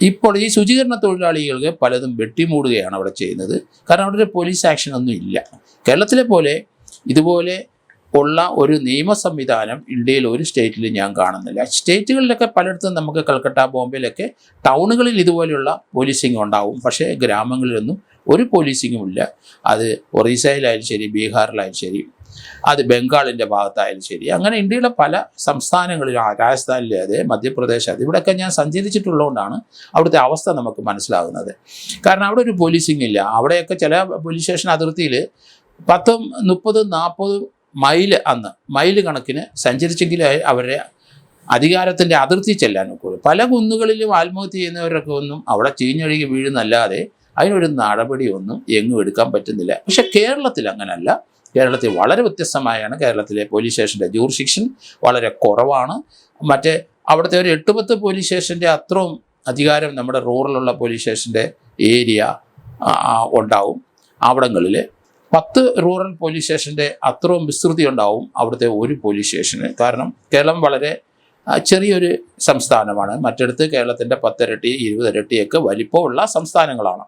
ഇപ്പോൾ ഈ ശുചീകരണ തൊഴിലാളികൾക്ക് പലതും വെട്ടിമൂടുകയാണ് അവിടെ ചെയ്യുന്നത്. കാരണം അവിടെ ഒരു പോലീസ് ആക്ഷനൊന്നും ഇല്ല. കേരളത്തിലെ പോലെ ഇതുപോലെ ഉള്ള ഒരു നിയമ സംവിധാനം ഇന്ത്യയിൽ ഒരു സ്റ്റേറ്റിലും ഞാൻ കാണുന്നില്ല. സ്റ്റേറ്റുകളിലൊക്കെ പലയിടത്തും നമുക്ക് കൽക്കട്ട, ബോംബെയിലൊക്കെ ടൗണുകളിൽ ഇതുപോലെയുള്ള പോലീസിങ് ഉണ്ടാവും. പക്ഷേ ഗ്രാമങ്ങളിലൊന്നും ഒരു പോലീസിങ്ങും ഇല്ല. അത് ഒറീസയിലായാലും ശരി, ബീഹാറിലായാലും ശരി, അത് ബംഗാളിൻ്റെ ഭാഗത്തായാലും ശരി, അങ്ങനെ ഇന്ത്യയിലെ പല സംസ്ഥാനങ്ങളിലും, രാജസ്ഥാനിലെ അതെ, മധ്യപ്രദേശ് അത്, ഇവിടെയൊക്കെ ഞാൻ സഞ്ചരിച്ചിട്ടുള്ളതുകൊണ്ടാണ് അവിടുത്തെ അവസ്ഥ നമുക്ക് മനസ്സിലാകുന്നത്. കാരണം അവിടെ ഒരു പോലീസിങ് ഇല്ല. അവിടെയൊക്കെ ചില പോലീസ് സ്റ്റേഷൻ അതിർത്തിയിൽ 10, 30, 40 മൈല്, അന്ന് മൈല് കണക്കിന് സഞ്ചരിച്ചെങ്കിലേ അവരുടെ അധികാരത്തിൻ്റെ അതിർത്തി ചെല്ലാൻ ഒക്കുള്ളൂ. പല കുന്നുകളിലും ആത്മഹത്യ ചെയ്യുന്നവരൊക്കെ ഒന്നും അവിടെ ചീഞ്ഞൊഴുകി വീഴുന്നല്ലാതെ അതിനൊരു നടപടിയൊന്നും എങ്ങും എടുക്കാൻ പറ്റുന്നില്ല. പക്ഷെ കേരളത്തിൽ അങ്ങനല്ല. കേരളത്തിൽ വളരെ വ്യത്യസ്തമായാണ്. കേരളത്തിലെ പോലീസ് സ്റ്റേഷൻ്റെ ജൂറിസ്ഡിക്ഷൻ വളരെ കുറവാണ്. മറ്റേ അവിടുത്തെ ഒരു 8-10 പോലീസ് സ്റ്റേഷൻ്റെ അത്രയും അധികാരം നമ്മുടെ റൂറലുള്ള പോലീസ് സ്റ്റേഷൻ്റെ ഏരിയ ഉണ്ടാവും. അവിടങ്ങളിൽ 10 റൂറൽ പോലീസ് സ്റ്റേഷൻ്റെ അത്രയും വിസ്തൃതി ഉണ്ടാവും അവിടുത്തെ ഒരു പോലീസ് സ്റ്റേഷന്. കാരണം കേരളം വളരെ ചെറിയൊരു സംസ്ഥാനമാണ്. മറ്റിടത്ത് കേരളത്തിൻ്റെ 10 ഇരട്ടി 20 ഇരട്ടിയൊക്കെ വലിപ്പമുള്ള സംസ്ഥാനങ്ങളാണ്.